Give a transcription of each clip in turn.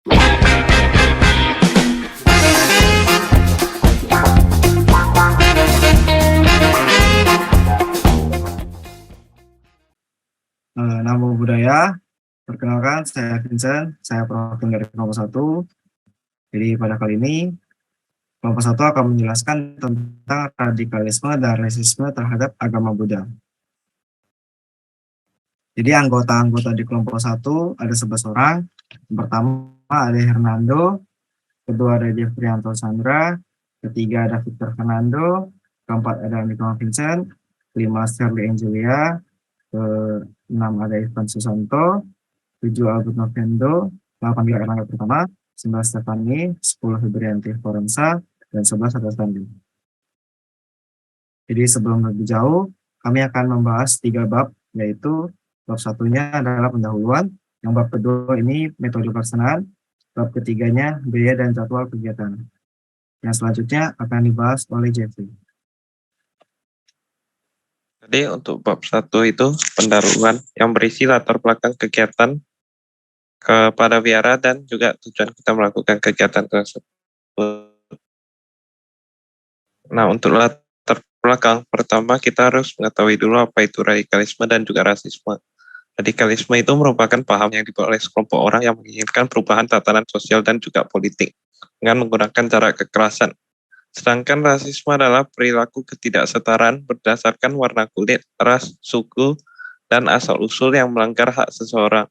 Nama budaya, perkenalkan saya Vincent, saya perwakilan dari kelompok 1. Jadi pada kali ini, kelompok 1 akan menjelaskan tentang radikalisme dan rasisme terhadap agama Buddha. Jadi anggota-anggota di kelompok 1 ada 11 orang. Yang pertama ada Hernando, kedua ada Jeffrianto Sandra, ketiga ada Victor Fernando, keempat ada Nicola Vincent, kelima Shirley Angelia, ke-6 ada Ivan Susanto, 7 Albert Novendo, 8 Erlangga Pertama, 9 Stefani, 10 Febrianti Forensa, dan 11 ada Sandi. Jadi sebelum lebih jauh, kami akan membahas 3 bab, yaitu bab satunya adalah pendahuluan, yang bab kedua ini metode pelaksanaan, bab ketiganya biaya dan jadwal kegiatan. Yang selanjutnya akan dibahas oleh Jeffrey. Jadi untuk bab 1 itu pendahuluan yang berisi latar belakang kegiatan kepada wihara dan juga tujuan kita melakukan kegiatan tersebut. Nah, untuk latar belakang pertama kita harus mengetahui dulu apa itu radikalisme dan juga rasisme. Radikalisme itu merupakan paham yang dibuat oleh sekelompok orang yang menginginkan perubahan tatanan sosial dan juga politik dengan menggunakan cara kekerasan. Sedangkan rasisme adalah perilaku ketidaksetaraan berdasarkan warna kulit, ras, suku, dan asal-usul yang melanggar hak seseorang.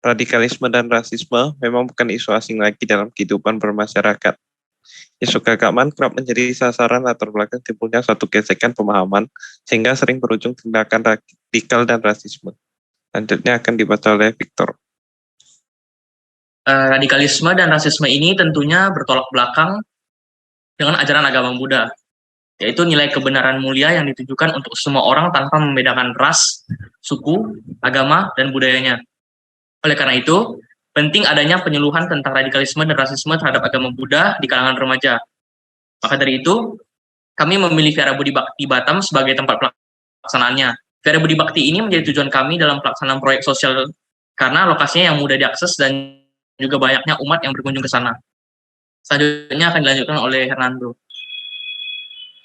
Radikalisme dan rasisme memang bukan isu asing lagi dalam kehidupan bermasyarakat. Isu keagamaan kerap menjadi sasaran latar belakang timbulnya suatu gesekan pemahaman sehingga sering berujung tindakan radikal dan rasisme. Selanjutnya akan dibaca oleh Victor. Radikalisme dan rasisme ini tentunya bertolak belakang dengan ajaran agama Buddha, yaitu nilai kebenaran mulia yang ditujukan untuk semua orang tanpa membedakan ras, suku, agama, dan budayanya. Oleh karena itu, penting adanya penyuluhan tentang radikalisme dan rasisme terhadap agama Buddha di kalangan remaja. Maka dari itu, kami memilih Vihara Budi Bakti Batam sebagai tempat pelaksanaannya. Vihara Budi Bakti ini menjadi tujuan kami dalam pelaksanaan proyek sosial karena lokasinya yang mudah diakses dan juga banyaknya umat yang berkunjung ke sana. Selanjutnya akan dilanjutkan oleh Hernando.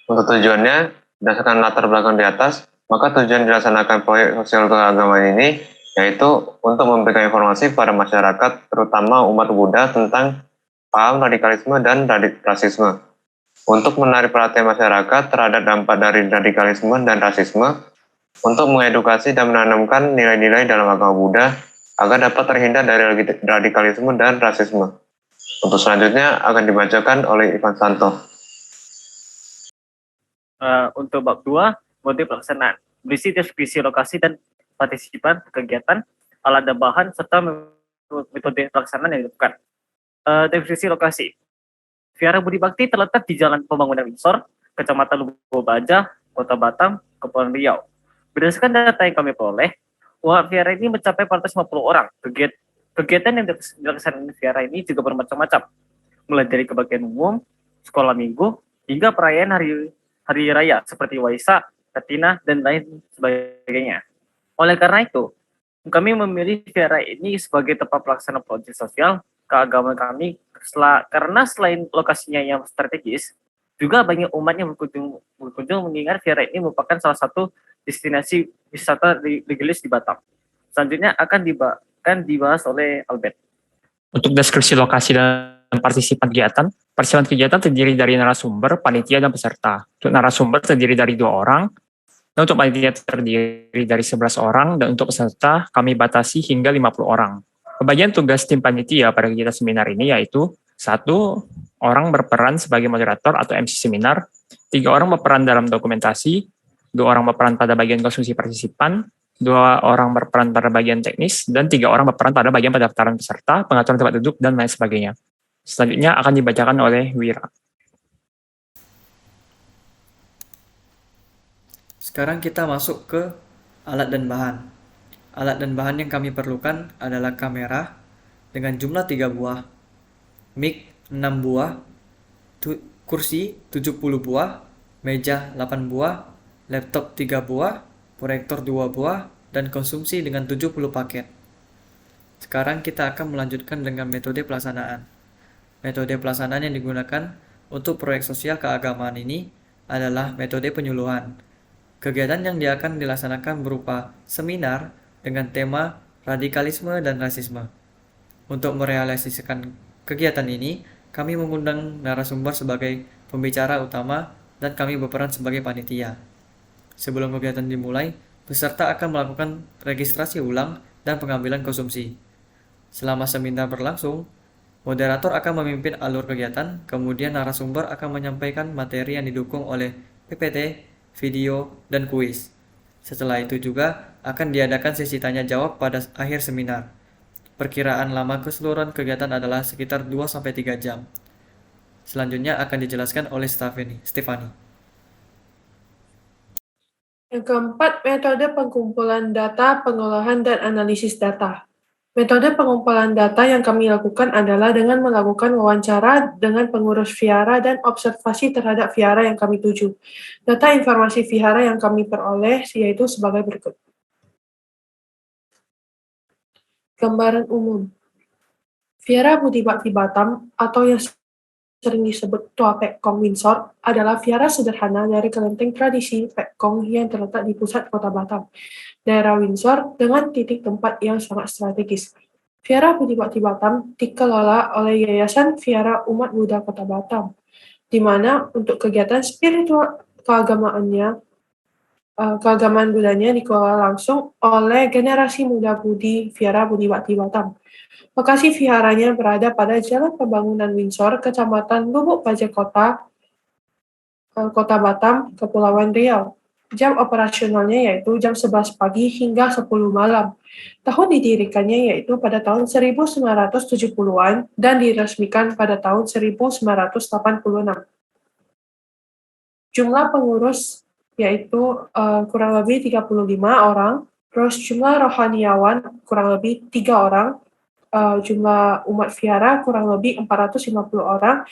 Untuk tujuannya, berdasarkan latar belakang di atas, maka tujuan dilaksanakan proyek sosial keagamaan ini yaitu untuk memberikan informasi kepada masyarakat, terutama umat Buddha tentang paham radikalisme dan rasisme. Untuk menarik perhatian masyarakat terhadap dampak dari radikalisme dan rasisme, untuk mengedukasi dan menanamkan nilai-nilai dalam agama Buddha agar dapat terhindar dari radikalisme dan rasisme. Untuk selanjutnya akan dibacakan oleh Ivan Santo. Untuk bab 2, motif pelaksanaan. Berisi deskripsi lokasi dan partisipan kegiatan, alat dan bahan, serta metode pelaksanaan yang dilakukan. Deskripsi lokasi. Vihara Budi Bakti terletak di Jalan Pembangunan Winsor, Kecamatan Lubuk Baja, Kota Batam, Kepulauan Riau. Berdasarkan data yang kami peroleh, umat vihara ini mencapai 450 orang. Kegiatan yang dilaksanakan vihara ini juga bermacam-macam, mulai dari kebagian umum, sekolah minggu, hingga perayaan hari raya seperti Waisak, Katina, dan lain sebagainya. Oleh karena itu, kami memilih vihara ini sebagai tempat pelaksana proyek sosial keagamaan kami karena selain lokasinya yang strategis, juga banyak umat yang berkunjung mengingat vihara ini merupakan salah satu destinasi wisata legalis di Batam. Selanjutnya akan dibahas oleh Albert. Untuk deskripsi lokasi dan partisipan kegiatan terdiri dari narasumber, panitia, dan peserta. Untuk narasumber terdiri dari 2 orang, dan untuk panitia terdiri dari 11 orang, dan untuk peserta kami batasi hingga 50 orang. Pembagian tugas tim panitia pada kegiatan seminar ini yaitu 1 orang berperan sebagai moderator atau MC seminar, 3 orang berperan dalam dokumentasi, 2 orang berperan pada bagian konsumsi partisipan, 2 orang berperan pada bagian teknis, dan 3 orang berperan pada bagian pendaftaran peserta, pengaturan tempat duduk, dan lain sebagainya. Selanjutnya akan dibacakan oleh Wira. Sekarang kita masuk ke alat dan bahan. Alat dan bahan yang kami perlukan adalah kamera dengan jumlah 3 buah, mic 6 buah, kursi 70 buah, meja 8 buah, laptop 3 buah, proyektor 2 buah, dan konsumsi dengan 70 paket. Sekarang kita akan melanjutkan dengan metode pelaksanaan. Metode pelaksanaan yang digunakan untuk proyek sosial keagamaan ini adalah metode penyuluhan. Kegiatan yang akan dilaksanakan berupa seminar dengan tema radikalisme dan rasisme. Untuk merealisasikan kegiatan ini, kami mengundang narasumber sebagai pembicara utama dan kami berperan sebagai panitia. Sebelum kegiatan dimulai, peserta akan melakukan registrasi ulang dan pengambilan konsumsi. Selama seminar berlangsung, moderator akan memimpin alur kegiatan, kemudian narasumber akan menyampaikan materi yang didukung oleh PPT, video, dan kuis. Setelah itu juga akan diadakan sesi tanya jawab pada akhir seminar. Perkiraan lama keseluruhan kegiatan adalah sekitar 2-3 jam. Selanjutnya akan dijelaskan oleh Stefani. Yang keempat, metode pengumpulan data, pengolahan, dan analisis data. Metode pengumpulan data yang kami lakukan adalah dengan melakukan wawancara dengan pengurus vihara dan observasi terhadap vihara yang kami tuju. Data informasi vihara yang kami peroleh yaitu sebagai berikut. Gambaran umum. Vihara Budi Bakti Batam atau yang sering disebut Tua Pek Kong Windsor adalah vihara sederhana dari kelenteng tradisi Pek Kong yang terletak di pusat kota Batam, daerah Windsor dengan titik tempat yang sangat strategis. Vihara Budi Bakti Batam dikelola oleh Yayasan Vihara Umat Buddha Kota Batam, di mana untuk kegiatan spiritual keagamaan Budanya dikelola langsung oleh generasi muda Budi Vihara Budi Bakti Batam. Lokasi viharanya berada pada Jalan Pembangunan Windsor, Kecamatan Lubuk Baja Kota Batam, Kepulauan Riau. Jam operasionalnya yaitu jam 11 pagi hingga 10 malam. Tahun didirikannya yaitu pada tahun 1970-an dan diresmikan pada tahun 1986. Jumlah pengurus yaitu kurang lebih 35 orang, terus jumlah rohaniawan kurang lebih 3 orang, jumlah umat vihara kurang lebih 450 orang,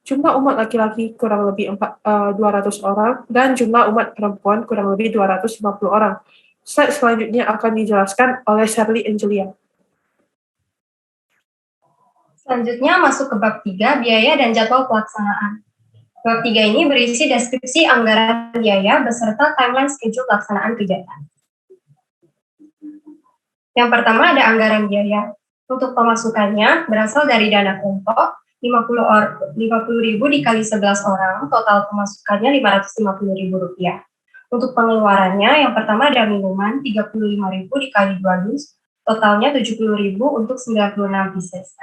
jumlah umat laki-laki kurang lebih 200 orang, dan jumlah umat perempuan kurang lebih 250 orang. Slide selanjutnya akan dijelaskan oleh Shirley Angelia. Selanjutnya masuk ke bab 3, biaya dan jadwal pelaksanaan. Bab 3 ini berisi deskripsi anggaran biaya beserta timeline schedule pelaksanaan kegiatan. Yang pertama ada anggaran biaya. Untuk pemasukannya berasal dari dana kelompok, 50.000 dikali 11 orang, total pemasukannya Rp550.000. Untuk pengeluarannya, yang pertama ada minuman, 35.000 dikali 2 dus, totalnya 70.000 untuk 96 pieces.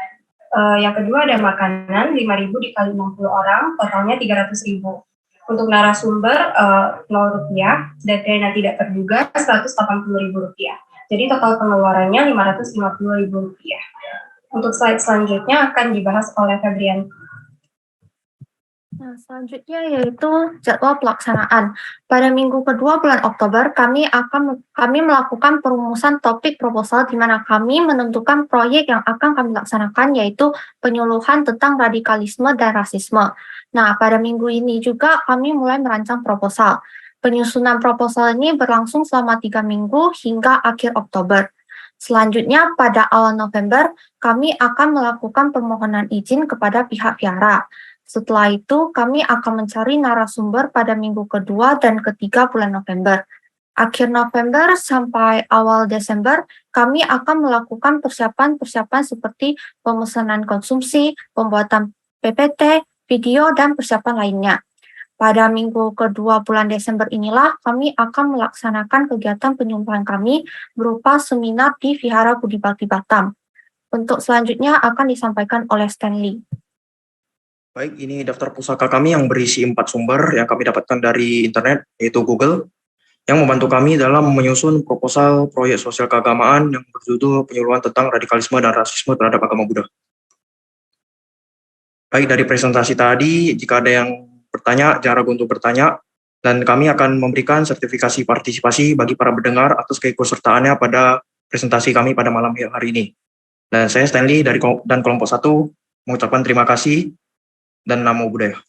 Yang kedua ada makanan, 5.000 dikali 60 orang, totalnya 300.000. Untuk narasumber, Rp0, dan dana tidak terduga, Rp180.000. Jadi total pengeluarannya Rp550.000. Untuk slide selanjutnya akan dibahas oleh Febrian. Nah, selanjutnya yaitu jadwal pelaksanaan. Pada minggu kedua bulan Oktober, kami melakukan perumusan topik proposal di mana kami menentukan proyek yang akan kami laksanakan, yaitu penyuluhan tentang radikalisme dan rasisme. Nah, pada minggu ini juga kami mulai merancang proposal. Penyusunan proposal ini berlangsung selama 3 minggu hingga akhir Oktober. Selanjutnya, pada awal November, kami akan melakukan permohonan izin kepada pihak vihara. Setelah itu, kami akan mencari narasumber pada minggu kedua dan ketiga bulan November. Akhir November sampai awal Desember, kami akan melakukan persiapan-persiapan seperti pemesanan konsumsi, pembuatan PPT, video, dan persiapan lainnya. Pada minggu kedua bulan Desember inilah kami akan melaksanakan kegiatan penyuluhan kami berupa seminar di Vihara Budi Bakti Batam. Untuk selanjutnya akan disampaikan oleh Stanley. Baik, ini daftar pusaka kami yang berisi 4 sumber yang kami dapatkan dari internet, yaitu Google, yang membantu kami dalam menyusun proposal proyek sosial keagamaan yang berjudul penyuluhan tentang radikalisme dan rasisme terhadap agama Buddha. Baik, dari presentasi tadi, jika ada yang bertanya, jangan ragu untuk bertanya, dan kami akan memberikan sertifikasi partisipasi bagi para pendengar atas keikutsertaannya pada presentasi kami pada malam hari ini. Dan saya Stanley dan kelompok 1 mengucapkan terima kasih dan namo buddhaya.